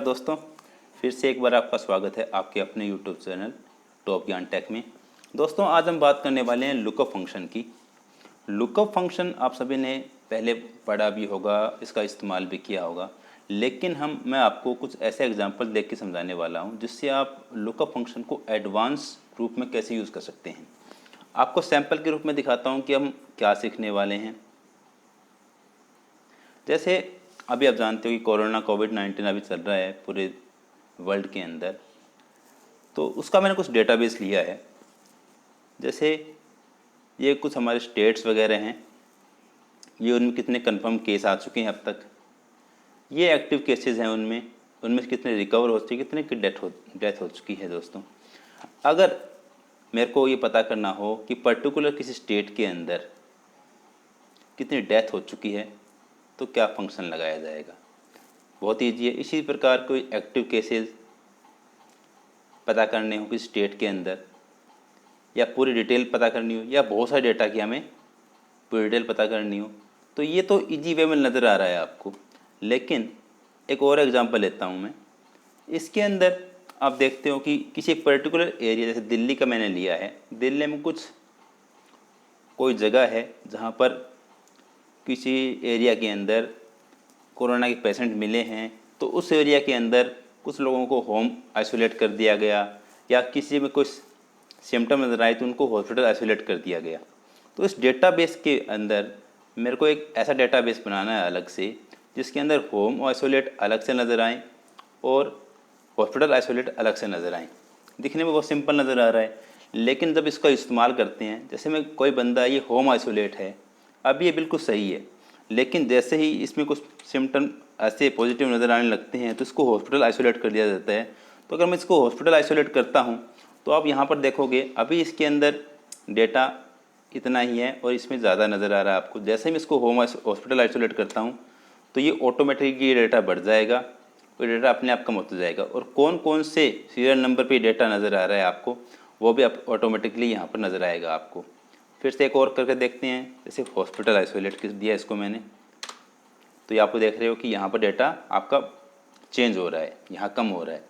दोस्तों, फिर से एक बार आपका स्वागत है आपके अपने YouTube चैनल टॉप ज्ञान टेक में। दोस्तों, आज हम बात करने वाले हैं लुकअप फंक्शन की। लुकअप फंक्शन आप सभी ने पहले पढ़ा भी होगा, इसका इस्तेमाल भी किया होगा, लेकिन मैं आपको कुछ ऐसे एग्जांपल देख के समझाने वाला हूं जिससे आप लुकअप फंक्शन को एडवांस रूप में कैसे यूज़ कर सकते हैं। आपको सैंपल के रूप में दिखाता हूँ कि हम क्या सीखने वाले हैं। जैसे अभी आप जानते हो कि कोविड-19 अभी चल रहा है पूरे वर्ल्ड के अंदर, तो उसका मैंने कुछ डेटाबेस लिया है। जैसे ये कुछ हमारे स्टेट्स वगैरह हैं, ये उनमें कितने कंफर्म केस आ चुके हैं अब तक, ये एक्टिव केसेस हैं उनमें उनमें कितने रिकवर हो चुके, कितने की डेथ हो चुकी है। दोस्तों, अगर मेरे को ये पता करना हो कि पर्टिकुलर किसी स्टेट के अंदर कितनी डेथ हो चुकी है, तो क्या फंक्शन लगाया जाएगा। बहुत ईजी है। इसी प्रकार कोई एक्टिव केसेस पता करने हो किसी स्टेट के अंदर, या पूरी डिटेल पता करनी हो, या बहुत सारे डेटा की हमें पूरी डिटेल पता करनी हो, तो ये तो इजी वे में नज़र आ रहा है आपको। लेकिन एक और एग्जांपल लेता हूँ मैं। इसके अंदर आप देखते हो कि किसी पर्टिकुलर एरिया, जैसे दिल्ली का मैंने लिया है, दिल्ली में कोई जगह है जहाँ पर किसी एरिया के अंदर कोरोना के पेशेंट मिले हैं, तो उस एरिया के अंदर कुछ लोगों को होम आइसोलेट कर दिया गया, या किसी में कुछ सिम्टम नज़र आए तो उनको हॉस्पिटल आइसोलेट कर दिया गया। तो इस डेटाबेस के अंदर मेरे को एक ऐसा डेटाबेस बनाना है अलग से, जिसके अंदर होम आइसोलेट अलग से नज़र आएँ और हॉस्पिटल आइसोलेट अलग से नज़र आएँ। दिखने में बहुत सिंपल नज़र आ रहा है, लेकिन जब इसका इस्तेमाल करते हैं, जैसे में कोई बंदा ये होम आइसोलेट है, अब ये बिल्कुल सही है, लेकिन जैसे ही इसमें कुछ सिम्टम ऐसे पॉजिटिव नज़र आने लगते हैं तो इसको हॉस्पिटल आइसोलेट कर दिया जाता है। तो अगर मैं इसको हॉस्पिटल आइसोलेट करता हूँ, तो आप यहाँ पर देखोगे अभी इसके अंदर डेटा इतना ही है और इसमें ज़्यादा नज़र आ रहा है आपको। जैसे ही मैं इसको हॉस्पिटल आइसोलेट करता हूँ, तो ये ऑटोमेटिकली डेटा बढ़ जाएगा और डेटा अपने आप कम होता जाएगा, और कौन कौन से सीरियल नंबर पर डेटा नज़र आ रहा है आपको, वो भी आप ऑटोमेटिकली यहाँ पर नज़र आएगा आपको। फिर से एक और करके देखते हैं। जैसे हॉस्पिटल आइसोलेट किस दिया इसको मैंने, तो ये आपको देख रहे हो कि यहाँ पर डेटा आपका चेंज हो रहा है, यहाँ कम हो रहा है।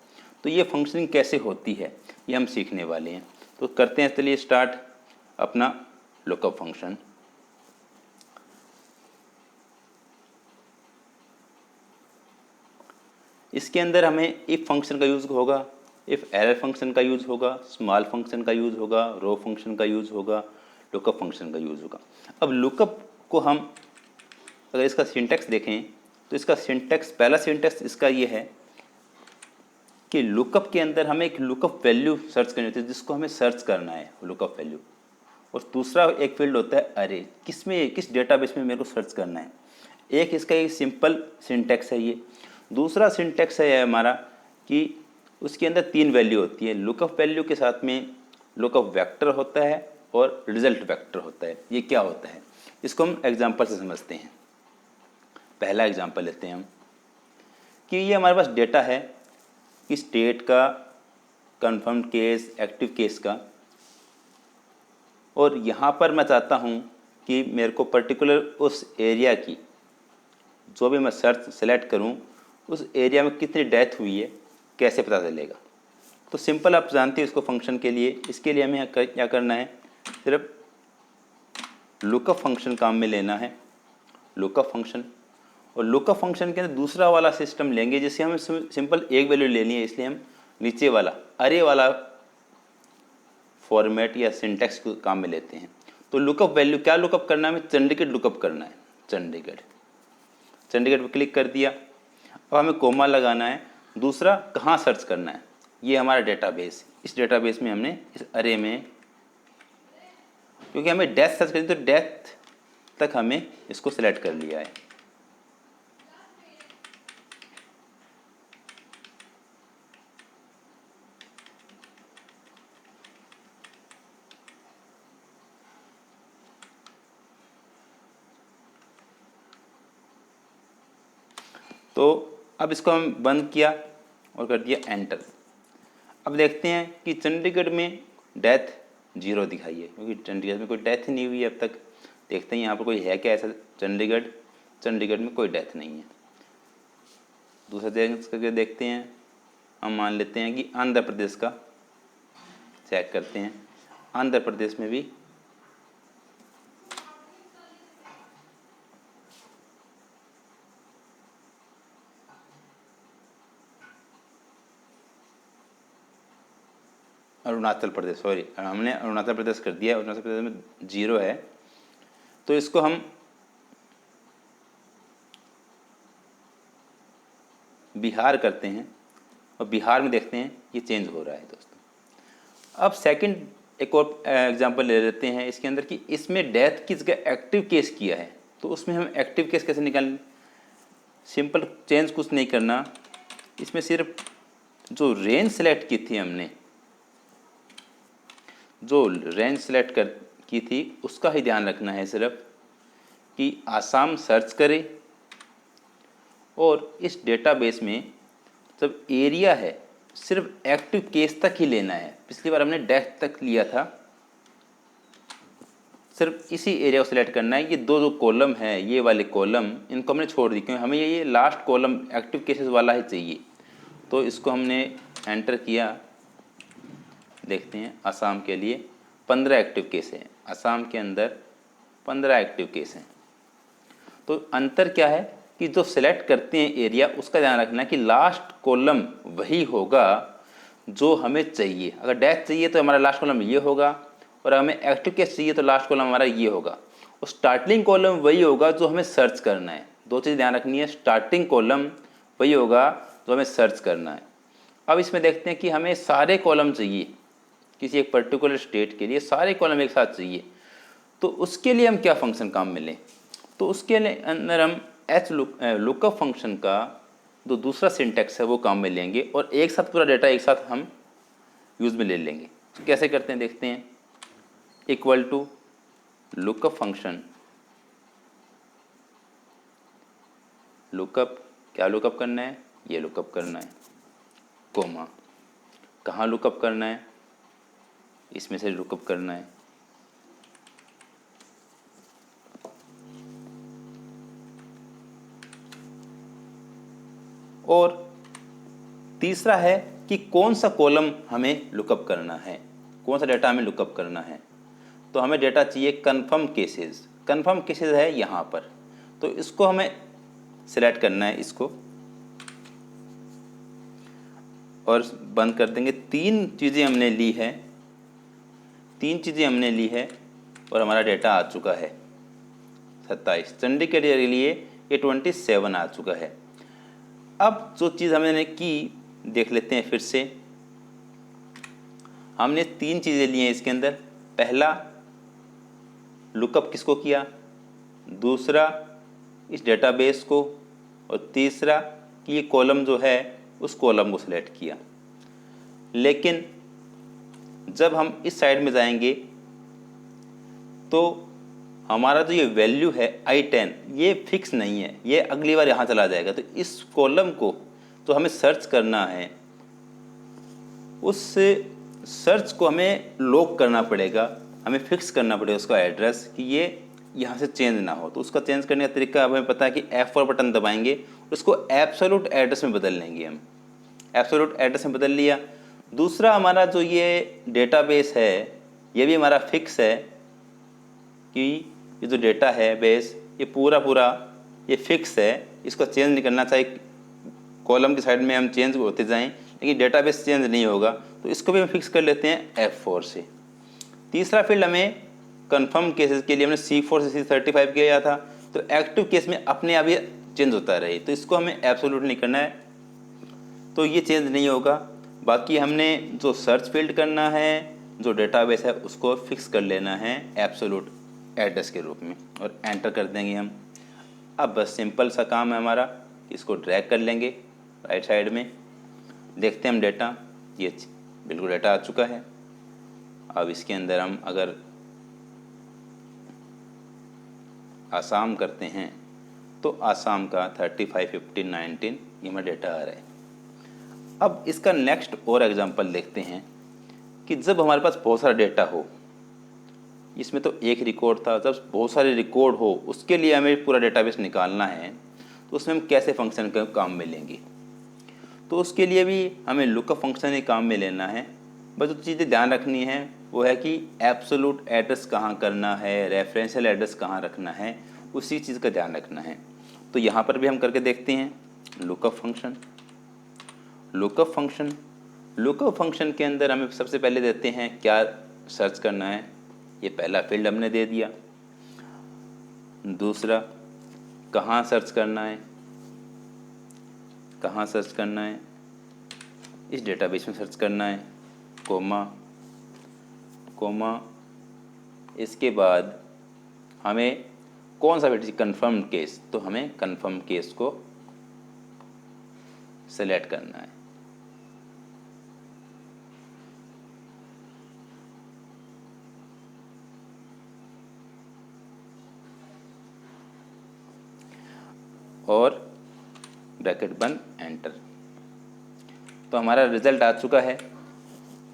तो ये फंक्शनिंग कैसे होती है, ये हम सीखने वाले हैं। तो करते हैं चलिए स्टार्ट अपना लुकअप फंक्शन। इसके अंदर हमें इफ फंक्शन का यूज़ होगा, इफ एरर फंक्शन का यूज़ होगा, स्मॉल फंक्शन का यूज़ होगा, रो फंक्शन का यूज़ होगा, लुकअप फंक्शन का यूज़ होगा। अब लुकअप को हम अगर इसका सिंटैक्स देखें, तो इसका सिंटैक्स, पहला सिंटैक्स इसका ये है कि लुकअप के अंदर हमें एक लुकअप वैल्यू सर्च करनी होती है, जिसको हमें सर्च करना है लुकअप वैल्यू। और दूसरा एक फील्ड होता है अरे, किस डेटाबेस में मेरे को सर्च करना है। एक इसका एक सिंपल सिंटैक्स है ये। दूसरा सिंटैक्स है हमारा कि उसके अंदर 3 वैल्यू होती है। लुकअप वैल्यू के साथ में लुकअप वेक्टर होता है और रिजल्ट वेक्टर होता है। ये क्या होता है, इसको हम एग्जाम्पल से समझते हैं। पहला एग्जाम्पल लेते हैं हम कि ये हमारे पास डेटा है कि स्टेट का, कन्फर्म केस, एक्टिव केस का, और यहाँ पर मैं चाहता हूँ कि मेरे को पर्टिकुलर उस एरिया की, जो भी मैं सर्च सेलेक्ट करूँ, उस एरिया में कितनी डेथ हुई है कैसे पता चलेगा। तो सिंपल आप जानते हैं इसको फंक्शन के लिए। इसके लिए हमें क्या करना है, सिर्फ लुकअप फंक्शन काम में लेना है, लुकअप फंक्शन। और लुकअप फंक्शन के अंदर दूसरा वाला सिस्टम लेंगे, जिससे हमें सिंपल एक वैल्यू लेनी है, इसलिए हम नीचे वाला अरे वाला फॉर्मेट या सिंटैक्स को काम में लेते हैं। तो लुकअप वैल्यू क्या लुकअप करना है, हमें चंडीगढ़ लुकअप करना है। चंडीगढ़ पर क्लिक कर दिया। अब हमें कोमा लगाना है। दूसरा कहाँ सर्च करना है, ये हमारा डेटाबेस। इस डेटाबेस में हमने इस अरे में, क्योंकि हमें डेथ सर्च करनी, तो डेथ तक हमें इसको सिलेक्ट कर लिया है। तो अब इसको हम बंद किया और कर दिया एंटर। अब देखते हैं कि चंडीगढ़ में डेथ 0 दिखाई है, क्योंकि चंडीगढ़ में कोई डेथ नहीं हुई है अब तक। देखते हैं यहाँ पर कोई है क्या ऐसा। चंडीगढ़ में कोई डेथ नहीं है। दूसरा चेंज करके देखते हैं। हम मान लेते हैं कि आंध्र प्रदेश का चेक करते हैं। आंध्र प्रदेश में भी अरुणाचल प्रदेश, सॉरी हमने अरुणाचल प्रदेश कर दिया, अरुणाचल प्रदेश में 0 है। तो इसको हम बिहार करते हैं और बिहार में देखते हैं ये चेंज हो रहा है दोस्तों। अब सेकंड एक और एग्जांपल ले लेते हैं इसके अंदर कि इसमें डेथ की जगह एक्टिव केस किया है, तो उसमें हम एक्टिव केस कैसे निकालें। सिंपल चेंज कुछ नहीं करना, इसमें सिर्फ जो रेंज सेलेक्ट की थी हमने, जो रेंज सेलेक्ट की थी उसका ही ध्यान रखना है सिर्फ कि आसाम सर्च करें और इस डेटाबेस में जब एरिया है सिर्फ एक्टिव केस तक ही लेना है। पिछली बार हमने डेथ तक लिया था, सिर्फ इसी एरिया को सिलेक्ट करना है। ये दो जो कॉलम है, ये वाले कॉलम, इनको हमने छोड़ दी क्योंकि हमें ये लास्ट कॉलम एक्टिव केसेस वाला ही चाहिए। तो इसको हमने एंटर किया। देखते हैं असम के लिए 15 एक्टिव केस हैं, असम के अंदर 15 एक्टिव केस हैं। तो अंतर क्या है कि जो सिलेक्ट करते हैं एरिया उसका ध्यान रखना है कि लास्ट कॉलम वही होगा जो हमें चाहिए। अगर डेथ चाहिए तो हमारा लास्ट कॉलम ये होगा, और हमें एक्टिव केस चाहिए तो लास्ट कॉलम हमारा ये होगा, और स्टार्टिंग कॉलम वही होगा जो हमें सर्च करना है। दो चीज़ ध्यान रखनी है, स्टार्टिंग कॉलम वही होगा जो हमें सर्च करना है। अब इसमें देखते हैं कि हमें सारे कॉलम चाहिए, किसी एक पर्टिकुलर स्टेट के लिए सारे कॉलम एक साथ चाहिए। तो उसके लिए हम क्या फंक्शन काम में लें, तो उसके लिए अंदर हम लुकअप फंक्शन का जो दूसरा सिंटैक्स है वो काम में लेंगे और एक साथ पूरा डेटा एक साथ हम यूज़ में ले लेंगे। तो कैसे करते हैं देखते हैं। Equal to lookup function, lookup क्या लुकअप करना है, ये लुकअप करना है, कोमा कहाँ लुकअप करना है, इसमें से लुकअप करना है। और तीसरा है कि कौन सा कॉलम हमें लुकअप करना है, कौन सा डेटा हमें लुकअप करना है। तो हमें डेटा चाहिए कन्फर्म केसेस, कन्फर्म केसेस है यहाँ पर, तो इसको हमें सिलेक्ट करना है इसको, और बंद कर देंगे। तीन चीज़ें हमने ली है, तीन चीज़ें हमने ली है और हमारा डेटा आ चुका है 27। चंडीगढ़ के लिए ये 27 आ चुका है। अब जो चीज़ हमने की देख लेते हैं फिर से। हमने तीन चीज़ें ली हैं इसके अंदर। पहला लुकअप किसको किया, दूसरा इस डेटाबेस को, और तीसरा कि ये कॉलम जो है उस कॉलम को सिलेक्ट किया। लेकिन जब हम इस साइड में जाएंगे तो हमारा जो ये वैल्यू है I10 ये फिक्स नहीं है, ये अगली बार यहाँ चला जाएगा। तो इस कॉलम को तो हमें सर्च करना है, उस सर्च को हमें लॉक करना पड़ेगा, हमें फिक्स करना पड़ेगा उसका एड्रेस कि ये यहाँ से चेंज ना हो। तो उसका चेंज करने का तरीका अब हमें पता है कि F4 बटन दबाएंगे, उसको एब्सोल्यूट एड्रेस में बदल लेंगे हम। एब्सोल्यूट एड्रेस में बदल लिया। दूसरा हमारा जो ये डेटाबेस है ये भी हमारा फिक्स है कि ये जो डेटा है बेस ये पूरा ये फिक्स है, इसको चेंज नहीं करना। चाहिए कॉलम की साइड में हम चेंज होते जाएं लेकिन डेटाबेस चेंज नहीं होगा, तो इसको भी हम फिक्स कर लेते हैं F4 से। तीसरा फील्ड हमें कंफर्म केसेस के लिए हमने C4 से C35 किया था, तो एक्टिव केस में अपने आप ये चेंज होता रहे, तो इसको हमें एब्सोल्यूट नहीं करना है, तो ये चेंज नहीं होगा। बाकी हमने जो सर्च फील्ड करना है, जो डेटाबेस है उसको फिक्स कर लेना है एब्सोल्यूट एड्रेस के रूप में, और एंटर कर देंगे हम। अब बस सिंपल सा काम है हमारा, इसको ड्रैग कर लेंगे राइट साइड में। देखते हैं हम डेटा, ये बिल्कुल डेटा आ चुका है। अब इसके अंदर हम अगर आसाम करते हैं तो आसाम का 35, 15, 19 ये हमारा डेटा आ रहा है। अब इसका नेक्स्ट और एग्जांपल देखते हैं कि जब हमारे पास बहुत सारा डेटा हो, इसमें तो एक रिकॉर्ड था, जब बहुत सारे रिकॉर्ड हो उसके लिए हमें पूरा डेटाबेस निकालना है, तो उसमें हम कैसे फंक्शन का काम में लेंगे। तो उसके लिए भी हमें लुकअप फंक्शन ही काम में लेना है। बस जो चीज़ें ध्यान रखनी है वो है कि एब्सोल्यूट एड्रेस कहाँ करना है, रेफरेंशियल एड्रेस कहाँ रखना है, उसी चीज़ का ध्यान रखना है। तो यहाँ पर भी हम करके देखते हैं लुकअप फंक्शन। लुकअप फंक्शन के अंदर हमें सबसे पहले देते हैं क्या सर्च करना है, ये पहला फील्ड हमने दे दिया। दूसरा कहाँ सर्च करना है, कहाँ सर्च करना है, इस डेटाबेस में सर्च करना है, कोमा इसके बाद हमें कौन सा फील्ड, कन्फर्म केस, तो हमें कन्फर्म केस को सेलेक्ट करना है। और ब्रैकेट बंद, एंटर। तो हमारा रिज़ल्ट आ चुका है।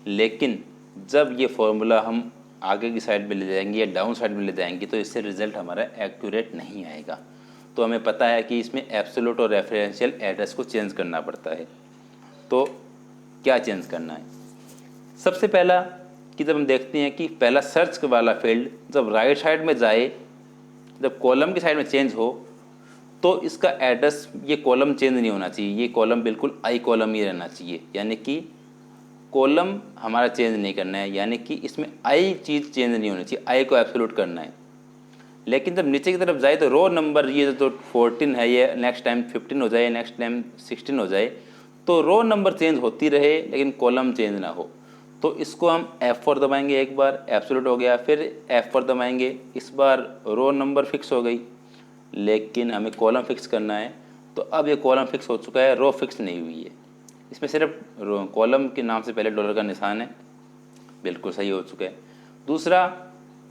लेकिन जब ये फॉर्मूला हम आगे की साइड में ले जाएंगे या डाउन साइड में ले जाएंगे तो इससे रिज़ल्ट हमारा एक्यूरेट नहीं आएगा। तो हमें पता है कि इसमें एब्सोल्यूट और रेफरेंशियल एड्रेस को चेंज करना पड़ता है। तो क्या चेंज करना है? सबसे पहला कि जब हम देखते हैं कि पहला सर्च वाला फील्ड जब राइट साइड में जाए, जब कॉलम की साइड में चेंज हो, तो इसका एड्रेस, ये कॉलम चेंज नहीं होना चाहिए, ये कॉलम बिल्कुल आई कॉलम ही रहना चाहिए। यानी कि कॉलम हमारा चेंज नहीं करना है, यानी कि इसमें आई चीज़ चेंज नहीं होनी चाहिए, आई को एब्सोल्यूट करना है। लेकिन जब नीचे की तरफ जाए तो रो नंबर, ये जो 14 है ये नेक्स्ट टाइम 15 हो जाए, नेक्स्ट टाइम 16 हो जाए, तो रो नंबर चेंज होती रहे लेकिन कॉलम चेंज ना हो। तो इसको हम F4 दबाएंगे, एक बार एब्सोल्यूट हो गया, फिर F4 दबाएंगे, इस बार रो नंबर फिक्स हो गई, लेकिन हमें कॉलम फिक्स करना है। तो अब ये कॉलम फिक्स हो चुका है, रो फिक्स नहीं हुई है। इसमें सिर्फ कॉलम के नाम से पहले डॉलर का निशान है, बिल्कुल सही हो चुका है। दूसरा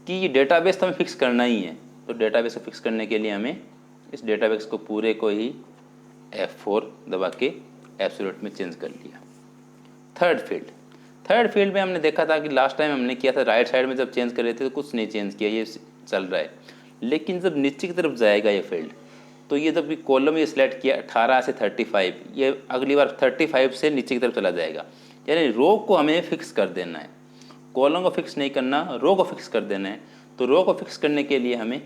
कि ये डेटाबेस तो हमें फिक्स करना ही है, तो डेटाबेस को फिक्स करने के लिए हमें इस डेटाबेस को पूरे को ही F4 दबा के एब्सोल्यूट में चेंज कर लिया। थर्ड फील्ड में हमने देखा था कि लास्ट टाइम हमने किया था राइट साइड में जब चेंज कर रहे थे तो कुछ नहीं चेंज किया, ये चल रहा है। लेकिन जब नीचे की तरफ जाएगा ये फील्ड, तो ये जब कॉलम ये सिलेक्ट किया 18 से 35, ये अगली बार 35 से नीचे की तरफ चला जाएगा। यानी रो को हमें फिक्स कर देना है, कॉलम को फिक्स नहीं करना, रो को फिक्स कर देना है। तो रो को फिक्स करने के लिए हमें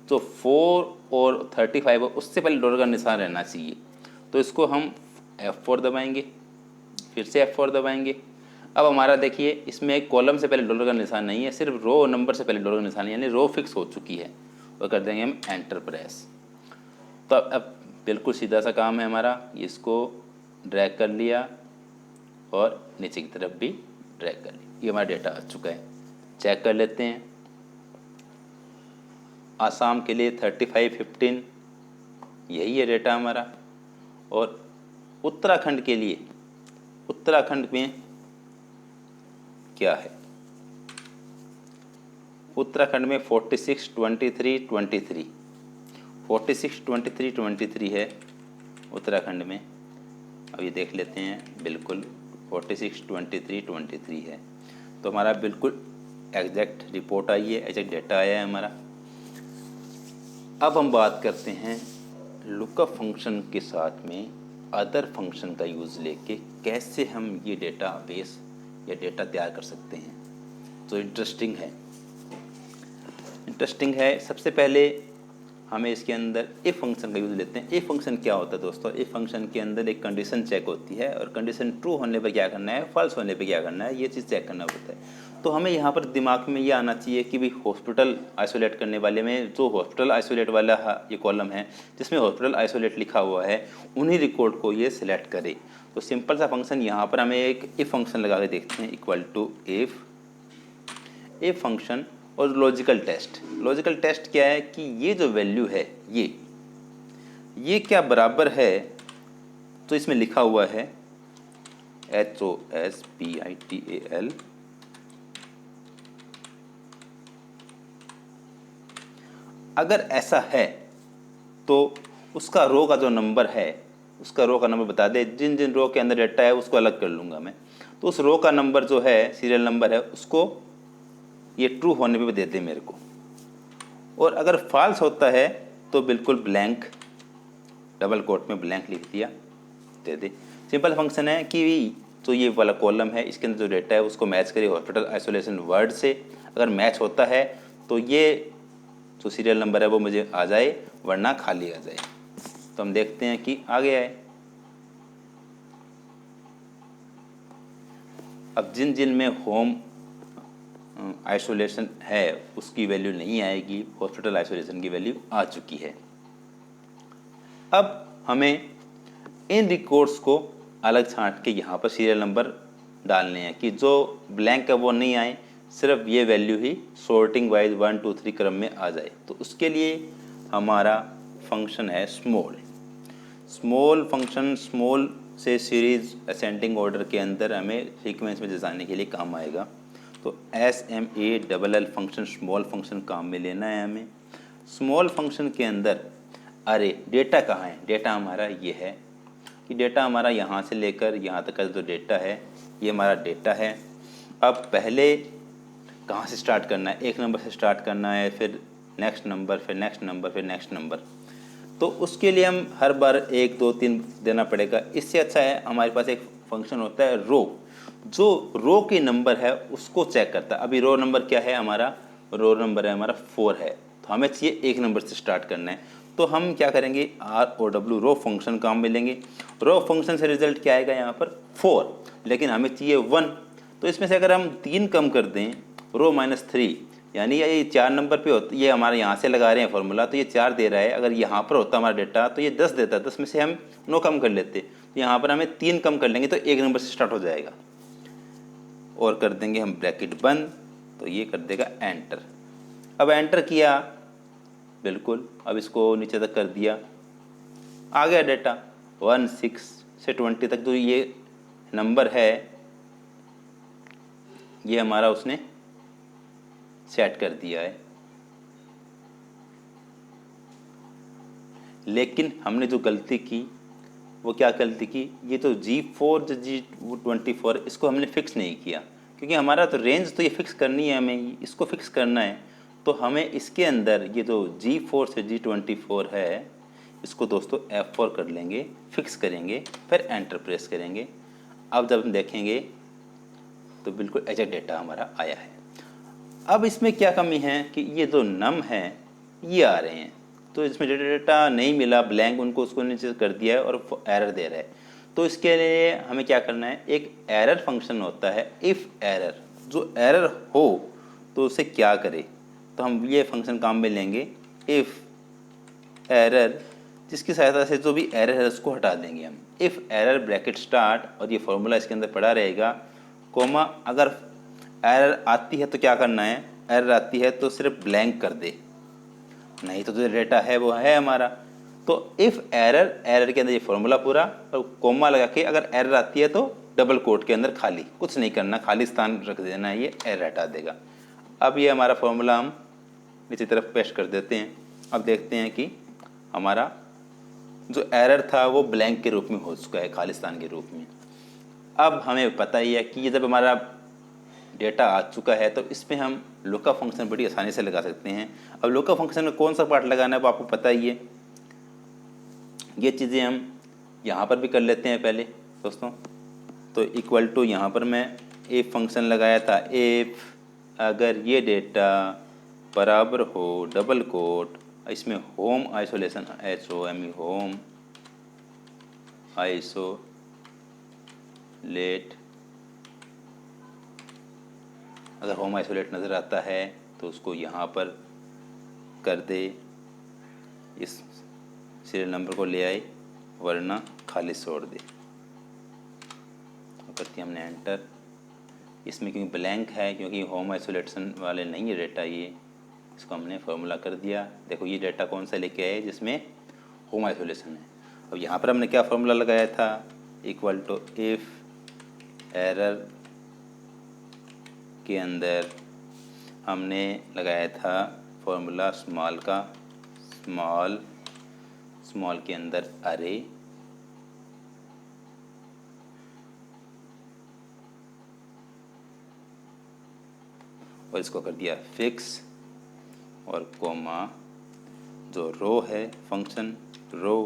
जो 4 और 35 उससे पहले डॉलर का निशान रहना चाहिए। तो इसको हम F4 दबाएंगे, फिर से F4 दबाएंगे। अब हमारा देखिए इसमें कॉलम से पहले डॉलर का निशान नहीं है, सिर्फ रो नंबर से पहले डॉलर का निशान है, यानी रो फिक्स हो चुकी है। और कर देंगे हम एंटर प्रेस। तो अब बिल्कुल सीधा सा काम है हमारा, इसको ड्रैग कर लिया और नीचे की तरफ भी ड्रैग कर लिया, ये हमारा डेटा आ चुका है। चेक कर लेते हैं। आसाम के लिए 3515 यही है डेटा हमारा। और उत्तराखंड के लिए, उत्तराखंड में क्या है? उत्तराखंड में 462323 462323 है उत्तराखंड में। अब ये देख लेते हैं, बिल्कुल 462323 है। तो हमारा बिल्कुल एग्जैक्ट रिपोर्ट आई है, एग्जैक्ट डेटा आया है हमारा। अब हम बात करते हैं लुकअप फंक्शन के साथ में अदर फंक्शन का यूज़ लेके कैसे हम ये डेटाबेस या डेटा तैयार कर सकते हैं। तो इंटरेस्टिंग है। सबसे पहले हमें इसके अंदर इफ फंक्शन का यूज़ लेते हैं। इफ फंक्शन क्या होता है दोस्तों? इफ फंक्शन के अंदर एक कंडीशन चेक होती है और कंडीशन ट्रू होने पर क्या करना है, फॉल्स होने पर क्या करना है, ये चीज़ चेक करना पड़ता है। तो हमें यहाँ पर दिमाग में ये आना चाहिए कि भाई हॉस्पिटल आइसोलेट करने वाले में जो हॉस्पिटल आइसोलेट वाला ये कॉलम है जिसमें हॉस्पिटल आइसोलेट लिखा हुआ है, उन्हीं रिकॉर्ड को ये सिलेक्ट करे। तो सिंपल सा फंक्शन यहाँ पर हमें एक इफ फंक्शन लगा के देखते हैं, इक्वल टू इफ फंक्शन और लॉजिकल टेस्ट क्या है कि ये जो वैल्यू है ये क्या बराबर है। तो इसमें लिखा हुआ है HOSPITAL अगर ऐसा है तो उसका रो का जो नंबर है, उसका रो का नंबर बता दे। जिन जिन रो के अंदर डेटा है उसको अलग कर लूँगा मैं। तो उस रो का नंबर जो है, सीरियल नंबर है, उसको ये ट्रू होने पे दे दे मेरे को। और अगर फॉल्स होता है तो बिल्कुल ब्लैंक, डबल कोट में ब्लैंक लिख दिया, दे दे। सिंपल फंक्शन है कि जो ये वाला कॉलम है इसके अंदर जो डेटा है उसको मैच करे हॉस्पिटल आइसोलेशन वर्ड से। अगर मैच होता है तो ये जो सीरियल नंबर है वो मुझे आ जाए, वरना खाली आ जाए। तो हम देखते हैं कि आ गया है। अब जिन जिन में होम आइसोलेशन है उसकी वैल्यू नहीं आएगी, हॉस्पिटल आइसोलेशन की वैल्यू आ चुकी है। अब हमें इन रिकॉर्ड्स को अलग छांट के यहाँ पर सीरियल नंबर डालने हैं कि जो ब्लैंक है वो नहीं आए, सिर्फ ये वैल्यू ही सॉर्टिंग वाइज 1 2 3 क्रम में आ जाए। तो उसके लिए हमारा फंक्शन है स्मॉल फंक्शन। स्मॉल से सीरीज असेंडिंग ऑर्डर के अंदर हमें सीक्वेंस में जाने के लिए काम आएगा। तो SMALL फंक्शन स्मॉल फंक्शन काम में लेना है हमें। स्मॉल फंक्शन के अंदर अरे डेटा कहाँ है, डेटा हमारा ये है कि डेटा हमारा यहाँ से लेकर यहाँ तक का जो डेटा है ये हमारा डेटा है। अब पहले कहाँ से स्टार्ट करना है, एक नंबर से स्टार्ट करना है, फिर नेक्स्ट नंबर, फिर नेक्स्ट नंबर, फिर नेक्स्ट नंबर। तो उसके लिए हम हर बार 1 2 3 देना पड़ेगा। इससे अच्छा है हमारे पास एक फंक्शन होता है रो, जो रो के नंबर है उसको चेक करता है। अभी रो नंबर क्या है हमारा, रो नंबर है हमारा 4 है, तो हमें चाहिए एक नंबर से स्टार्ट करना है। तो हम क्या करेंगे, ROW रो फंक्शन काम में लेंगे। रो फंक्शन से रिजल्ट क्या आएगा यहाँ पर 4, लेकिन हमें चाहिए 1। तो इसमें से अगर हम 3 कम कर दें, रो -3, यानी ये 4 नंबर पे होता, ये हमारे यहाँ से लगा रहे हैं फॉर्मूला, तो ये 4 दे रहा है। अगर यहाँ पर होता हमारा डेटा तो ये 10 देता, 10 में से हम 9 कम कर लेते। तो यहाँ पर हमें 3 कम कर लेंगे तो एक नंबर से स्टार्ट हो जाएगा, और कर देंगे हम ब्रैकेट बंद, तो ये कर देगा एंटर। अब एंटर किया, बिल्कुल, अब इसको नीचे तक कर दिया, आ गया डेटा 1 6 से 20 तक। तो ये नंबर है ये हमारा उसने सेट कर दिया है। लेकिन हमने जो गलती की वो क्या गलती की, ये तो G4 जो G24 इसको हमने फिक्स नहीं किया, क्योंकि हमारा तो रेंज तो ये फिक्स करनी है, हमें इसको फिक्स करना है। तो हमें इसके अंदर ये जो G4 से G24 है इसको दोस्तों F4 कर लेंगे, फिक्स करेंगे, फिर एंटर प्रेस करेंगे। अब जब हम देखेंगे तो बिल्कुल एग्जैक्ट डेटा हमारा आया है। अब इसमें क्या कमी है कि ये जो नम है ये आ रहे हैं, तो इसमें डेटा नहीं मिला, ब्लैंक उनको उसको नीचे कर दिया है और एरर दे रहा है। तो इसके लिए हमें क्या करना है, एक एरर फंक्शन होता है इफ़ एरर, जो एरर हो तो उसे क्या करे, तो हम ये फंक्शन काम में लेंगे इफ़ एरर, जिसकी सहायता से जो भी एरर है उसको हटा देंगे हम। इफ़ एरर ब्रैकेट स्टार्ट, और ये फॉर्मूला इसके अंदर पड़ा रहेगा, कोमा, अगर एरर आती है तो क्या करना है, एरर आती है तो सिर्फ ब्लैंक कर दे, नहीं तो जो डेटा है वो है हमारा। तो इफ़ एरर, एरर के अंदर ये फॉर्मूला पूरा और कोमा लगा के अगर एरर आती है तो डबल कोट के अंदर खाली, कुछ नहीं करना, खाली स्थान रख देना है, ये एरर हटा देगा। अब ये हमारा फॉर्मूला हम नीचे तरफ पेस्ट कर देते हैं। अब देखते हैं कि हमारा जो एरर था वो ब्लैंक के रूप में हो चुका है, खालिस्तान के रूप में। अब हमें पता ही है कि ये जब हमारा डेटा आ चुका है तो इसमें हम लुकअप फंक्शन बड़ी आसानी से लगा सकते हैं। अब लुकअप फंक्शन में कौन सा पार्ट लगाना है वो आपको पता ही है, ये चीज़ें हम यहाँ पर भी कर लेते हैं पहले दोस्तों। तो इक्वल टू यहाँ पर मैं इफ फंक्शन लगाया था, इफ अगर ये डेटा बराबर हो डबल कोट, इसमें home isolation HOME home isolate, अगर होम आइसोलेट नज़र आता है तो उसको यहाँ पर कर दे, इस सीरियल नंबर को ले आए, वरना खाली छोड़ दे। करती हमने एंटर। इसमें क्योंकि ब्लैंक है, क्योंकि होम आइसोलेशन वाले नहीं है डेटा, ये इसको हमने फार्मूला कर दिया। देखो ये डेटा कौन सा लेके आए जिसमें होम आइसोलेशन है। अब यहाँ पर हमने क्या फार्मूला लगाया था, इक्वल टू इफ़ एरर के अंदर हमने लगाया था फॉर्मूला स्मॉल का, स्मॉल के अंदर अरे, और इसको कर दिया फिक्स, और कोमा जो रो है फंक्शन रो,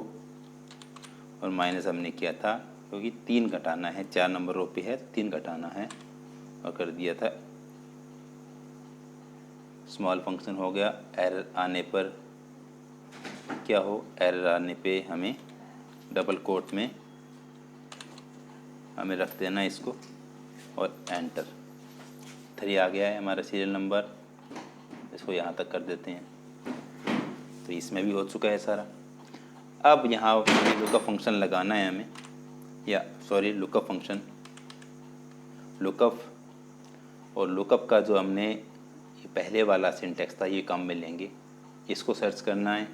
और माइनस हमने किया था क्योंकि 3 घटाना है, 4 नंबर रो पे है, 3 घटाना है और कर दिया था। स्मॉल फंक्शन हो गया। एरर आने पर क्या हो, एरर आने पे हमें डबल कोट में हमें रख देना इसको और एंटर। 3 आ गया है हमारा सीरियल नंबर, इसको यहाँ तक कर देते हैं। तो इसमें भी हो चुका है सारा। अब यहाँ लुकअप फंक्शन लगाना है हमें, या सॉरी लुकअप फंक्शन, लुकअप और लुकअप का जो हमने ये पहले वाला सिंटेक्स था ये काम में लेंगे। इसको सर्च करना है,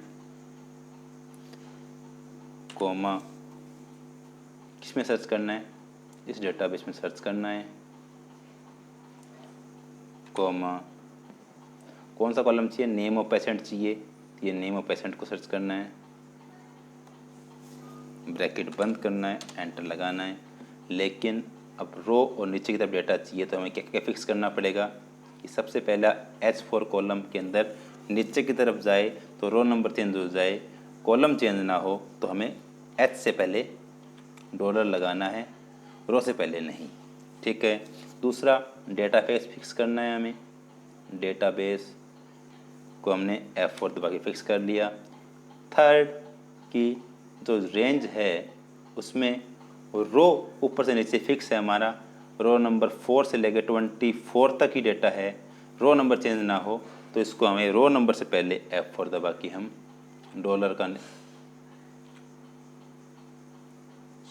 कोमा किसमें सर्च करना है, इस डेटाबेस में सर्च करना है, कोमा कौन सा कॉलम चाहिए, नेम ऑफ पेशेंट चाहिए, तो ये नेम ऑफ पेशेंट को सर्च करना है, ब्रैकेट बंद करना है, एंटर लगाना है। लेकिन अब रो और नीचे की तरफ डेटा चाहिए तो हमें क्या क्या फिक्स करना पड़ेगा कि सबसे पहला H4 कॉलम के अंदर नीचे की तरफ जाए तो रो नंबर चेंज हो जाए, कॉलम चेंज ना हो तो हमें H से पहले डॉलर लगाना है, रो से पहले नहीं। ठीक है। दूसरा डेटाबेस फिक्स करना है हमें, डेटाबेस को हमने F4 दबा के फिक्स कर लिया। थर्ड की जो रेंज है उसमें रो ऊपर से नीचे फिक्स है हमारा, रो नंबर 4 से लेकर 24 तक ही डेटा है, रो नंबर चेंज ना हो तो इसको हमें रो नंबर से पहले F4 दबा के हम डॉलर का,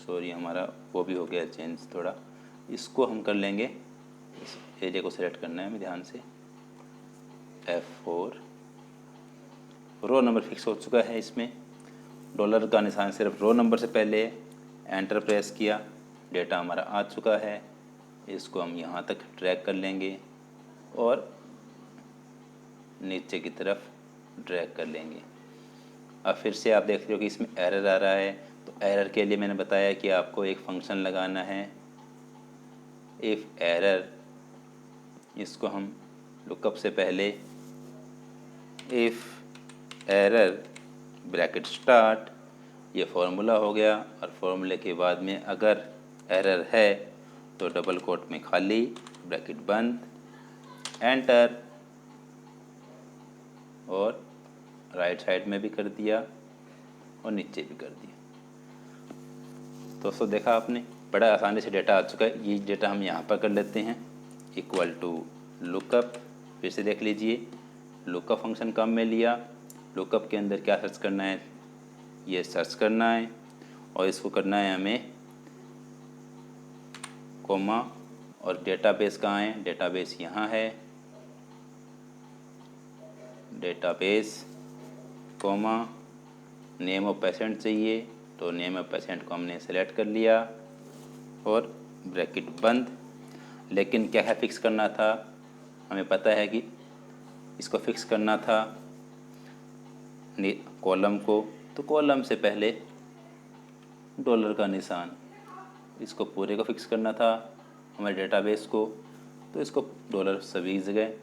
सॉरी हमारा वो भी हो गया चेंज थोड़ा, इसको हम कर लेंगे, इस एरिया को सेलेक्ट करना है हमें ध्यान से, F4 रो नंबर फिक्स हो चुका है। इसमें डॉलर का निशान सिर्फ रो नंबर से पहले, एंटर प्रेस किया, डेटा हमारा आ चुका है। इसको हम यहाँ तक ड्रैग कर लेंगे और नीचे की तरफ ड्रैग कर लेंगे। अब फिर से आप देख रहे हो कि इसमें एरर आ रहा है, तो एरर के लिए मैंने बताया कि आपको एक फंक्शन लगाना है इफ़ एरर। इसको हम लुकअप से पहले इफ़ एरर ब्रैकेट स्टार्ट, ये फॉर्मूला हो गया, और फॉर्मूले के बाद में अगर एरर है तो डबल कोट में खाली, ब्रैकेट बंद, एंटर, और राइट साइड में भी कर दिया और नीचे भी कर दिया। दोस्तों देखा आपने, बड़ा आसानी से डेटा आ चुका है। ये डेटा हम यहाँ पर कर लेते हैं, इक्वल टू लुकअप। फिर से देख लीजिए, लुकअप फंक्शन काम में लिया, लुकअप के अंदर क्या सर्च करना है, ये सर्च करना है, और इसको करना है हमें कोमा, और डेटाबेस कहाँ है, डेटाबेस यहाँ है, database comma, name of patient चाहिए तो नेम ऑफ पेशेंट को हमने सेलेक्ट कर लिया और ब्रैकेट बंद। लेकिन क्या है फिक्स करना था, हमें पता है कि इसको फिक्स करना था कॉलम को, तो कॉलम से पहले डॉलर का निशान, इसको पूरे को फिक्स करना था हमारे डेटाबेस को, तो इसको डॉलर सभी जगह,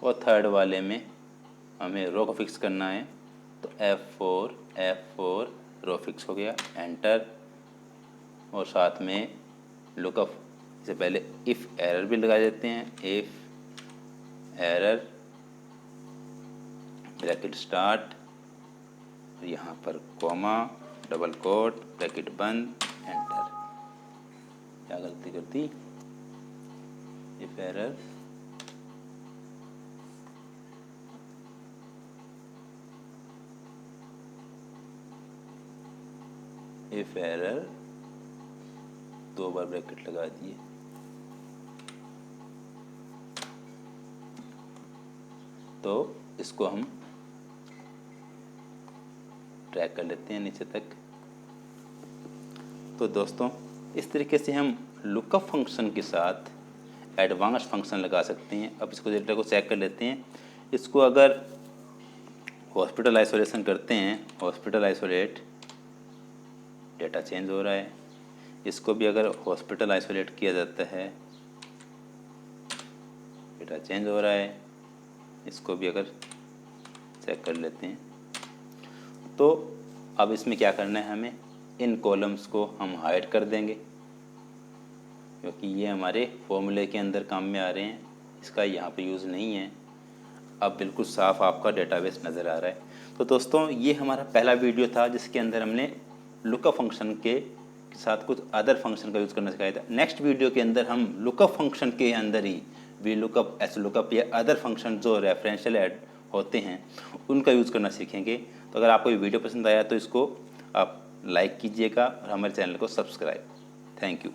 और थर्ड वाले में हमें रो को फिक्स करना है तो F4 रो फिक्स हो गया, एंटर, और साथ में लुकअप से पहले इफ़ एरर भी लगा देते हैं, इफ़ एरर ब्रैकेट स्टार्ट, यहाँ पर कॉमा, डबल कोट, ब्रैकेट बंद, एंटर। क्या गलती कर दी, इफ एरर इफ एरर 2 बार ब्रैकेट लगा दिए। तो इसको हम ट्रैक कर लेते हैं नीचे तक। तो दोस्तों इस तरीके से हम लुकअप फंक्शन के साथ एडवांस फंक्शन लगा सकते हैं। अब इसको डेटा को चेक कर लेते हैं। इसको अगर हॉस्पिटल आइसोलेशन करते हैं, हॉस्पिटल आइसोलेट, डेटा चेंज हो रहा है। इसको भी अगर हॉस्पिटल आइसोलेट किया जाता है, डेटा चेंज हो रहा है। इसको भी अगर चेक कर लेते हैं, तो अब इसमें क्या करना है, हमें इन कॉलम्स को हम हाइड कर देंगे क्योंकि ये हमारे फॉर्मूले के अंदर काम में आ रहे हैं, इसका यहाँ पे यूज़ नहीं है। अब बिल्कुल साफ आपका डेटाबेस नज़र आ रहा है। तो दोस्तों ये हमारा पहला वीडियो था जिसके अंदर हमने लुकअप फंक्शन के साथ कुछ अदर फंक्शन का यूज़ करना सिखाया था। नेक्स्ट वीडियो के अंदर हम लुकअप फंक्शन के अंदर ही वी लुकअप, एस लुकअप या अदर फंक्शन जो रेफरेंशियल ऐड होते हैं उनका यूज़ करना सीखेंगे। तो अगर आपको ये वीडियो पसंद आया तो इसको आप लाइक कीजिएगा और हमारे चैनल को सब्सक्राइब। Thank you.